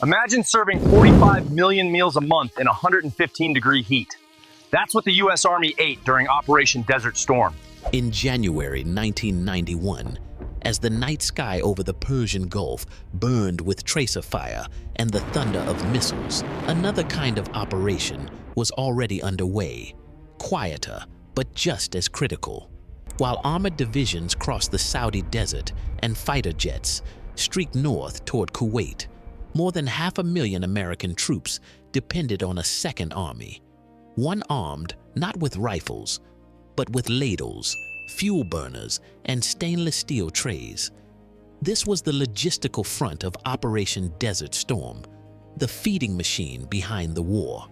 Imagine serving 45 million meals a month in 115-degree heat. That's what the U.S. Army ate during Operation Desert Storm. In January 1991, as the night sky over the Persian Gulf burned with tracer fire and the thunder of missiles, another kind of operation was already underway, quieter but just as critical. While armored divisions crossed the Saudi desert and fighter jets streaked north toward Kuwait, more than 500,000 American troops depended on a second army, one armed not with rifles, but with ladles, fuel burners, and stainless steel trays. This was the logistical front of Operation Desert Storm, the feeding machine behind the war.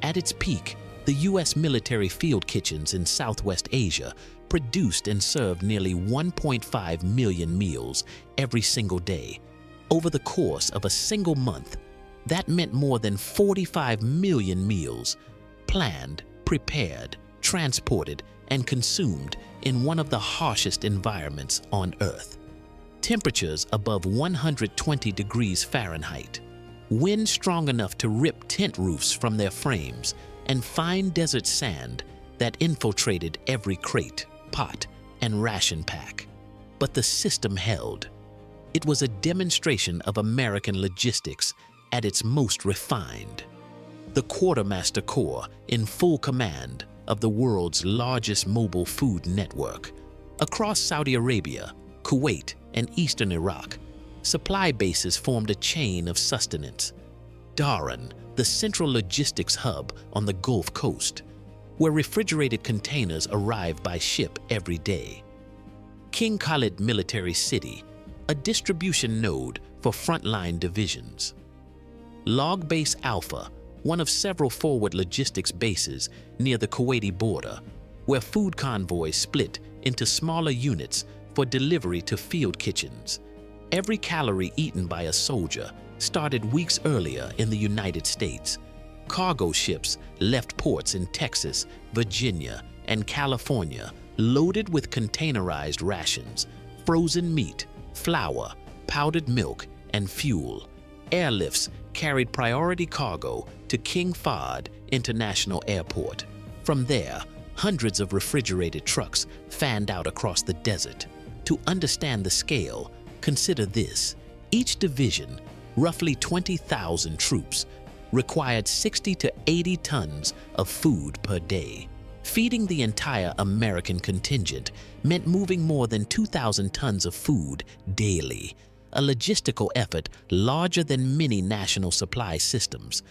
At its peak, the U.S. military field kitchens in Southwest Asia produced and served nearly 1.5 million meals every single day. Over the course of a single month, that meant more than 45 million meals, planned, prepared, transported, and consumed in one of the harshest environments on Earth. Temperatures above 120 degrees Fahrenheit, wind strong enough to rip tent roofs from their frames, and fine desert sand that infiltrated every crate, pot, and ration pack. But the system held. It was a demonstration of American logistics at its most refined. The Quartermaster Corps in full command of the world's largest mobile food network. Across Saudi Arabia, Kuwait, and eastern Iraq, supply bases formed a chain of sustenance. Dhahran, the central logistics hub on the Gulf Coast, where refrigerated containers arrive by ship every day. King Khalid Military City, a distribution node for Frontline divisions. Log Base Alpha, one of several forward logistics bases near the Kuwaiti border, where food convoys split into smaller units for delivery to field kitchens. Every calorie eaten by a soldier started weeks earlier in the United States. Cargo ships left ports in Texas, Virginia, and California loaded with containerized rations, frozen meat, flour, powdered milk, and fuel. Airlifts carried priority cargo to King Fahd International Airport. From there, hundreds of refrigerated trucks fanned out across the desert. To understand the scale, consider this. Each division, roughly 20,000 troops, required 60 to 80 tons of food per day. Feeding the entire American contingent meant moving more than 2,000 tons of food daily, a logistical effort larger than many national supply systems.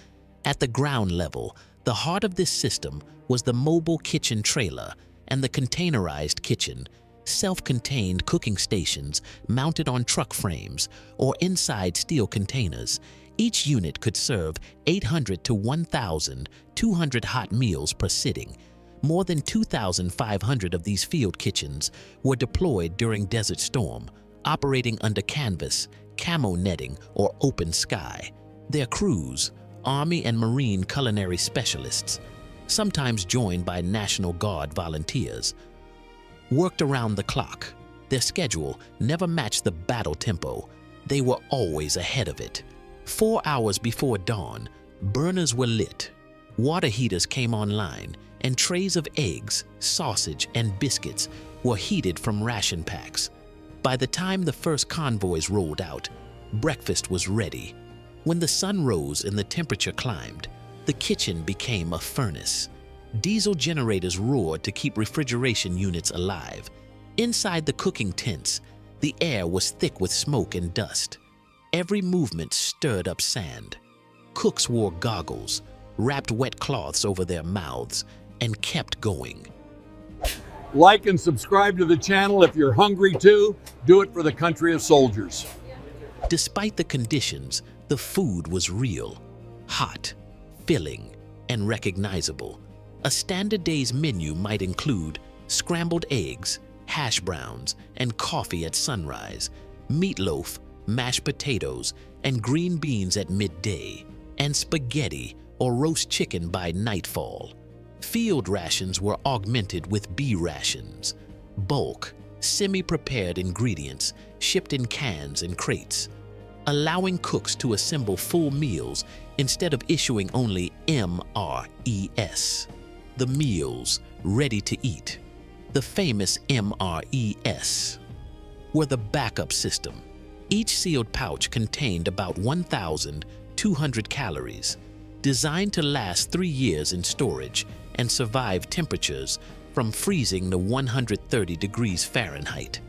At the ground level, the heart of this system was the mobile kitchen trailer and the containerized kitchen, self-contained cooking stations mounted on truck frames or inside steel containers. Each unit could serve 800 to 1,200 hot meals per sitting. More than 2,500 of these field kitchens were deployed during Desert Storm, operating under canvas, camo netting, or open sky. Their crews, Army and Marine Culinary Specialists, sometimes joined by National Guard volunteers, worked around the clock. Their schedule never matched the battle tempo. They were always ahead of it. 4 hours before dawn, burners were lit, water heaters came online, and trays of eggs, sausage, and biscuits were heated from ration packs. By the time the first convoys rolled out, breakfast was ready. When the sun rose and the temperature climbed, the kitchen became a furnace. Diesel generators roared to keep refrigeration units alive. Inside the cooking tents, the air was thick with smoke and dust. Every movement stirred up sand. Cooks wore goggles, wrapped wet cloths over their mouths, and kept going. Like and subscribe to the channel if you're hungry too. Do it for the country of soldiers. Despite the conditions, the food was real, hot, filling, and recognizable. A standard day's menu might include scrambled eggs, hash browns, and coffee at sunrise, meatloaf, mashed potatoes, and green beans at midday, and spaghetti or roast chicken by nightfall. Field rations were augmented with B-Rations, bulk, semi-prepared ingredients shipped in cans and crates. allowing cooks to assemble full meals instead of issuing only MREs, the meals ready to eat. The famous MREs were the backup system. Each sealed pouch contained about 1,200 calories, designed to last 3 years in storage and survive temperatures from freezing to 130 degrees Fahrenheit.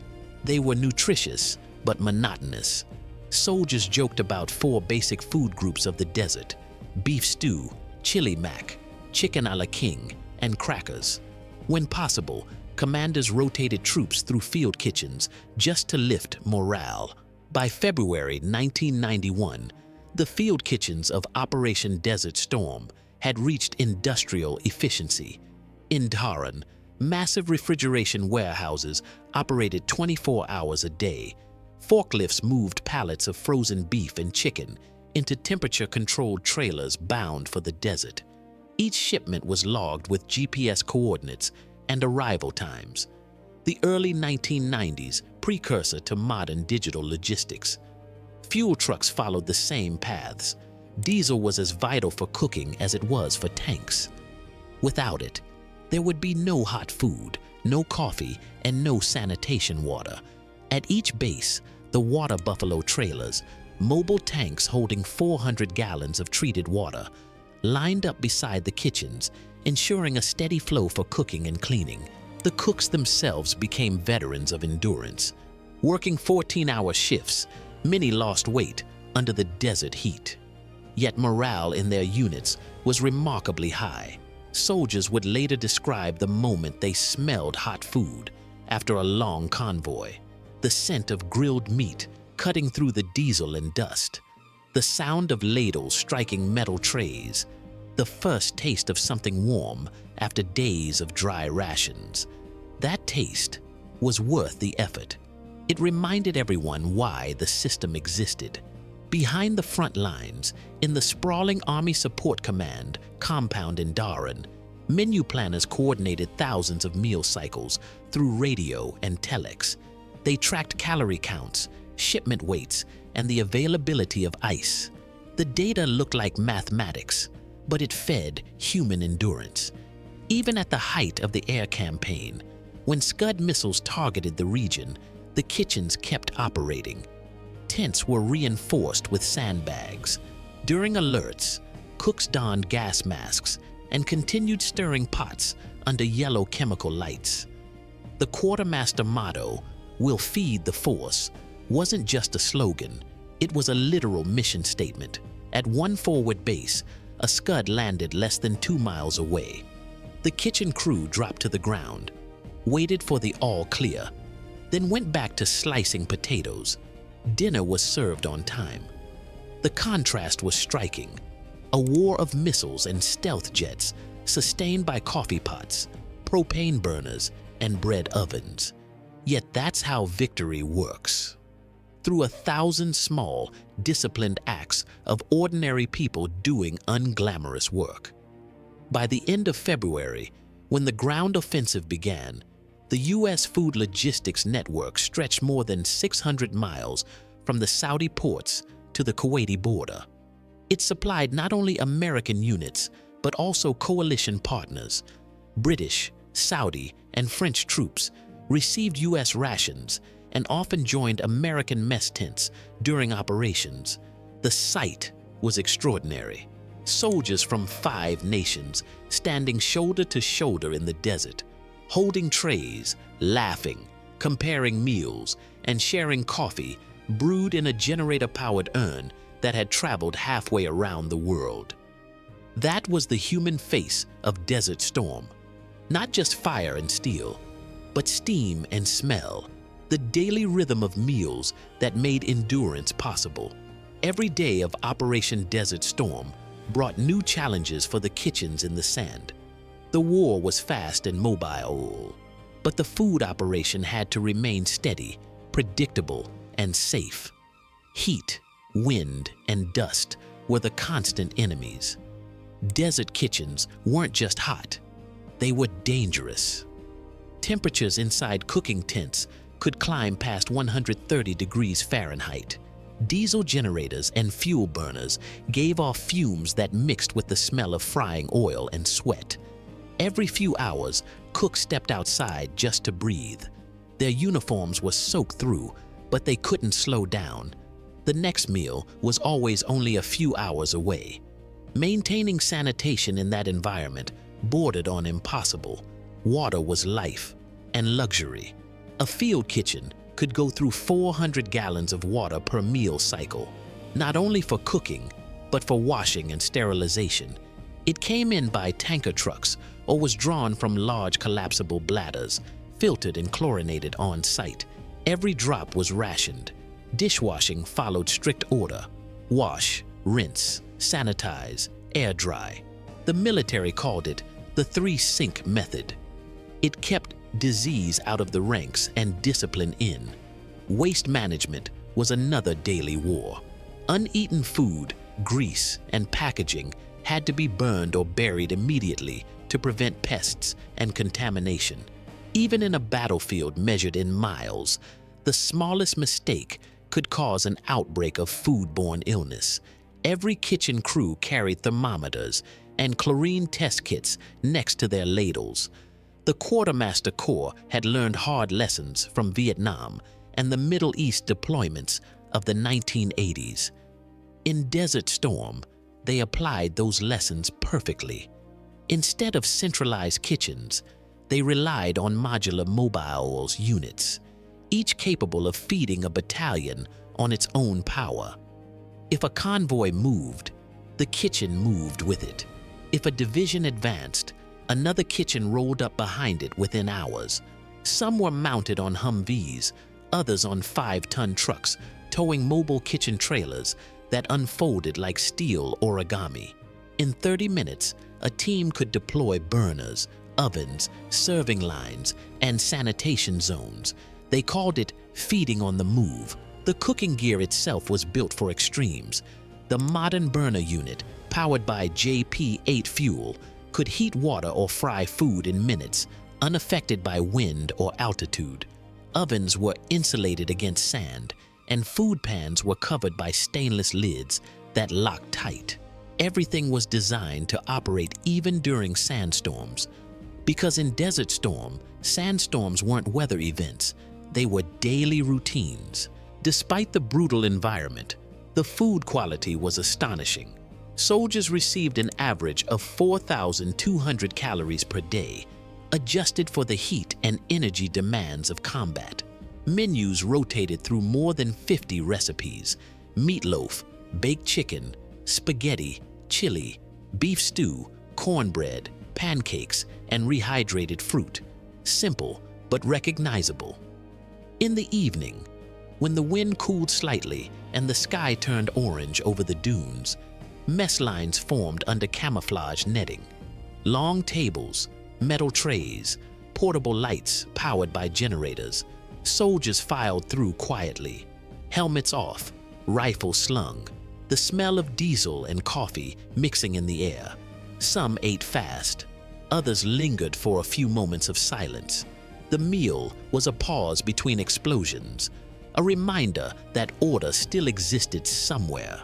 They were nutritious but monotonous. Soldiers joked about 4 basic food groups of the desert: beef stew, chili mac, chicken a la king, and crackers. When possible, commanders rotated troops through field kitchens just to lift morale. By February 1991, the field kitchens of Operation Desert Storm had reached industrial efficiency. In Dhahran, massive refrigeration warehouses operated 24 hours a day. Forklifts moved pallets of frozen beef and chicken into temperature-controlled trailers bound for the desert. Each shipment was logged with GPS coordinates and arrival times. The early 1990s, precursor to modern digital logistics. Fuel trucks followed the same paths. Diesel was as vital for cooking as it was for tanks. Without it, there would be no hot food, no coffee, and no sanitation water. At each base, the water buffalo trailers, mobile tanks holding 400 gallons of treated water, lined up beside the kitchens, ensuring a steady flow for cooking and cleaning. The cooks themselves became veterans of endurance. Working 14-hour shifts, many lost weight under the desert heat. Yet morale in their units was remarkably high. Soldiers would later describe the moment they smelled hot food after a long convoy. The scent of grilled meat cutting through the diesel and dust. The sound of ladles striking metal trays. The first taste of something warm after days of dry rations. That taste was worth the effort. It reminded everyone why the system existed. Behind the front lines, in the sprawling Army Support Command compound in Dhahran, menu planners coordinated thousands of meal cycles through radio and telex. They tracked calorie counts, shipment weights, and the availability of ice. The data looked like mathematics, but it fed human endurance. Even at the height of the air campaign, when Scud missiles targeted the region, the kitchens kept operating. Tents were reinforced with sandbags. During alerts, cooks donned gas masks and continued stirring pots under yellow chemical lights. The quartermaster motto, "We'll feed the force," wasn't just a slogan, it was a literal mission statement. At one forward base, a Scud landed less than 2 miles away. The kitchen crew dropped to the ground, waited for the all clear, then went back to slicing potatoes. Dinner was served on time. The contrast was striking. A war of missiles and stealth jets sustained by coffee pots, propane burners, and bread ovens. Yet that's how victory works. Through 1,000 small, disciplined acts of ordinary people doing unglamorous work. By the end of February, when the ground offensive began, the U.S. food logistics network stretched more than 600 miles from the Saudi ports to the Kuwaiti border. It supplied not only American units, but also coalition partners. British, Saudi, and French troops received U.S. rations and often joined American mess tents during operations. The sight was extraordinary. Soldiers from 5 nations standing shoulder to shoulder in the desert, holding trays, laughing, comparing meals, and sharing coffee brewed in a generator-powered urn that had traveled halfway around the world. That was the human face of Desert Storm. Not just fire and steel, but steam and smell, the daily rhythm of meals that made endurance possible. Every day of Operation Desert Storm brought new challenges for the kitchens in the sand. The war was fast and mobile, but the food operation had to remain steady, predictable, and safe. Heat, wind, and dust were the constant enemies. Desert kitchens weren't just hot, they were dangerous. Temperatures inside cooking tents could climb past 130 degrees Fahrenheit. Diesel generators and fuel burners gave off fumes that mixed with the smell of frying oil and sweat. Every few hours, cooks stepped outside just to breathe. Their uniforms were soaked through, but they couldn't slow down. The next meal was always only a few hours away. Maintaining sanitation in that environment bordered on impossible. Water was life and luxury. A field kitchen could go through 400 gallons of water per meal cycle, not only for cooking, but for washing and sterilization. It came in by tanker trucks or was drawn from large collapsible bladders, filtered and chlorinated on site. Every drop was rationed. Dishwashing followed strict order: wash, rinse, sanitize, air dry. The military called it the 3-sink method. It kept disease out of the ranks and discipline in. Waste management was another daily war. Uneaten food, grease, and packaging had to be burned or buried immediately to prevent pests and contamination. Even in a battlefield measured in miles, the smallest mistake could cause an outbreak of foodborne illness. Every kitchen crew carried thermometers and chlorine test kits next to their ladles. The Quartermaster Corps had learned hard lessons from Vietnam and the Middle East deployments of the 1980s. In Desert Storm, they applied those lessons perfectly. Instead of centralized kitchens, they relied on modular mobile units, each capable of feeding a battalion on its own power. If a convoy moved, the kitchen moved with it. If a division advanced, another kitchen rolled up behind it within hours. Some were mounted on Humvees, others on 5-ton trucks, towing mobile kitchen trailers that unfolded like steel origami. In 30 minutes, a team could deploy burners, ovens, serving lines, and sanitation zones. They called it feeding on the move. The cooking gear itself was built for extremes. The modern burner unit, powered by JP-8 fuel, could heat water or fry food in minutes, unaffected by wind or altitude. Ovens were insulated against sand, and food pans were covered by stainless lids that locked tight. Everything was designed to operate even during sandstorms. Because in Desert Storm, sandstorms weren't weather events, they were daily routines. Despite the brutal environment, the food quality was astonishing. Soldiers received an average of 4,200 calories per day, adjusted for the heat and energy demands of combat. Menus rotated through more than 50 recipes: meatloaf, baked chicken, spaghetti, chili, beef stew, cornbread, pancakes, and rehydrated fruit. Simple, but recognizable. In the evening, when the wind cooled slightly and the sky turned orange over the dunes, mess lines formed under camouflage netting. Long tables, metal trays, portable lights powered by generators. Soldiers filed through quietly, helmets off, rifles slung, the smell of diesel and coffee mixing in the air. Some ate fast, others lingered for a few moments of silence. The meal was a pause between explosions, a reminder that order still existed somewhere.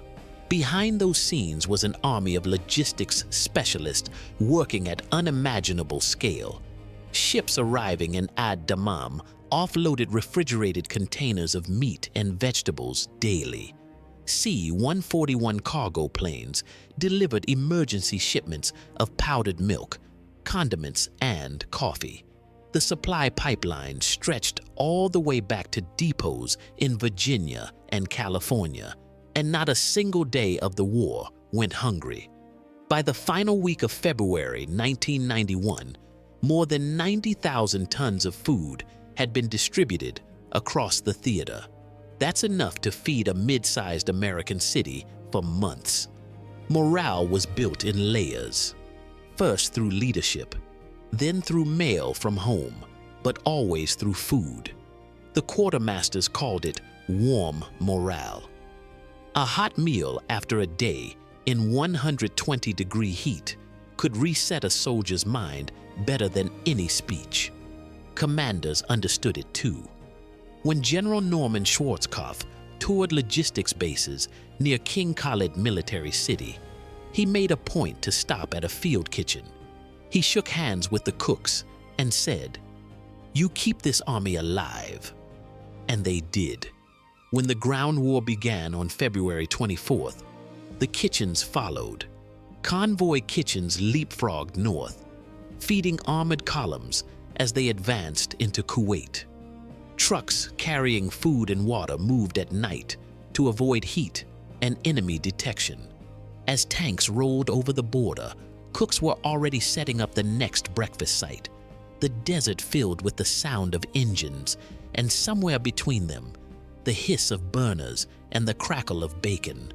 Behind those scenes was an army of logistics specialists working at unimaginable scale. Ships arriving in Ad-Damam offloaded refrigerated containers of meat and vegetables daily. C-141 cargo planes delivered emergency shipments of powdered milk, condiments, and coffee. The supply pipeline stretched all the way back to depots in Virginia and California, and not a single day of the war went hungry. By the final week of February 1991, more than 90,000 tons of food had been distributed across the theater. That's enough to feed a mid-sized American city for months. Morale was built in layers, first through leadership, then through mail from home, but always through food. The quartermasters called it warm morale. A hot meal after a day in 120-degree heat could reset a soldier's mind better than any speech. Commanders understood it too. When General Norman Schwarzkopf toured logistics bases near King Khalid Military City, he made a point to stop at a field kitchen. He shook hands with the cooks and said, "You keep this army alive." And they did. When the ground war began on February 24th, the kitchens followed. Convoy kitchens leapfrogged north, feeding armored columns as they advanced into Kuwait. Trucks carrying food and water moved at night to avoid heat and enemy detection. As tanks rolled over the border, cooks were already setting up the next breakfast site, the desert filled with the sound of engines, and somewhere between them, the hiss of burners and the crackle of bacon.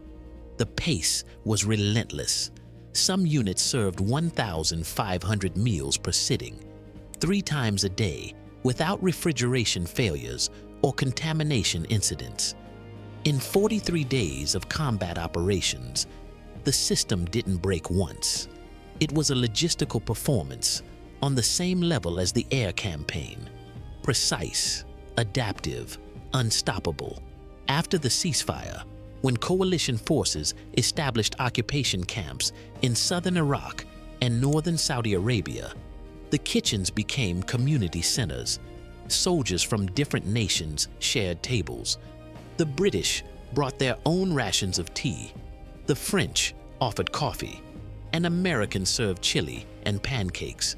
The pace was relentless. Some units served 1,500 meals per sitting, 3 times a day, without refrigeration failures or contamination incidents. In 43 days of combat operations, the system didn't break once. It was a logistical performance on the same level as the air campaign. Precise, adaptive, unstoppable. After the ceasefire, when coalition forces established occupation camps in southern Iraq and northern Saudi Arabia, the kitchens became community centers. Soldiers from different nations shared tables. The British brought their own rations of tea. The French offered coffee, and Americans served chili and pancakes.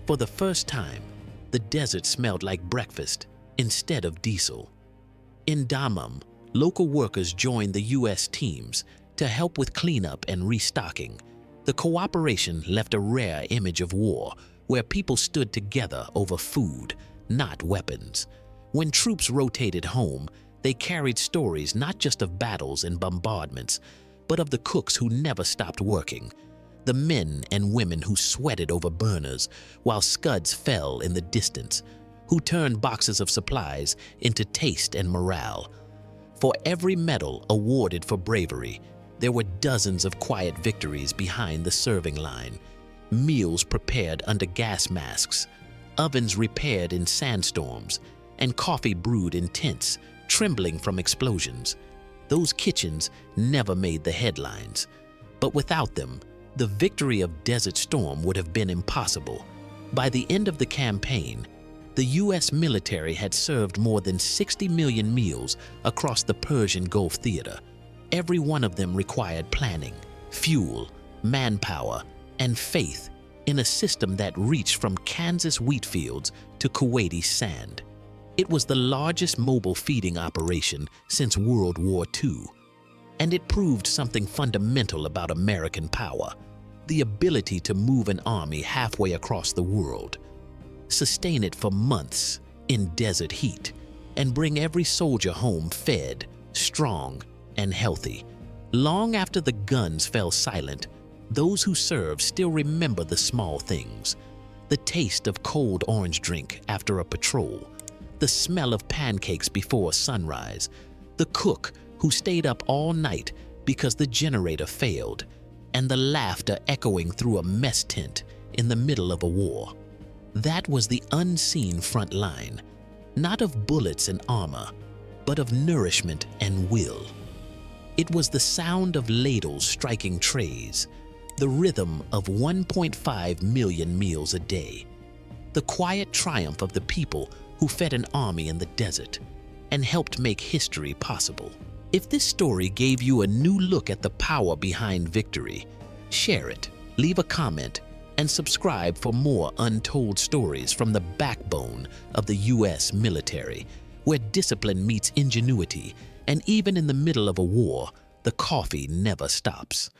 For the first time, the desert smelled like breakfast instead of diesel. In Dammam, local workers joined the U.S. teams to help with cleanup and restocking. The cooperation left a rare image of war, where people stood together over food, not weapons. When troops rotated home, they carried stories not just of battles and bombardments, but of the cooks who never stopped working, the men and women who sweated over burners while scuds fell in the distance, who turned boxes of supplies into taste and morale. For every medal awarded for bravery, there were dozens of quiet victories behind the serving line. Meals prepared under gas masks, ovens repaired in sandstorms, and coffee brewed in tents, trembling from explosions. Those kitchens never made the headlines, but without them, the victory of Desert Storm would have been impossible. By the end of the campaign, the U.S. military had served more than 60 million meals across the Persian Gulf theater. Every one of them required planning, fuel, manpower, and faith in a system that reached from Kansas wheat fields to Kuwaiti sand. It was the largest mobile feeding operation since World War II, and it proved something fundamental about American power: the ability to move an army halfway across the world, sustain it for months in desert heat, and bring every soldier home fed, strong, and healthy. Long after the guns fell silent, those who served still remember the small things: the taste of cold orange drink after a patrol, the smell of pancakes before sunrise, the cook who stayed up all night because the generator failed, and the laughter echoing through a mess tent in the middle of a war. That was the unseen front line, not of bullets and armor, but of nourishment and will. It was the sound of ladles striking trays, the rhythm of 1.5 million meals a day, the quiet triumph of the people who fed an army in the desert and helped make history possible. If this story gave you a new look at the power behind victory, share it, leave a comment, and subscribe for more untold stories from the backbone of the U.S. military, where discipline meets ingenuity, and even in the middle of a war, the coffee never stops.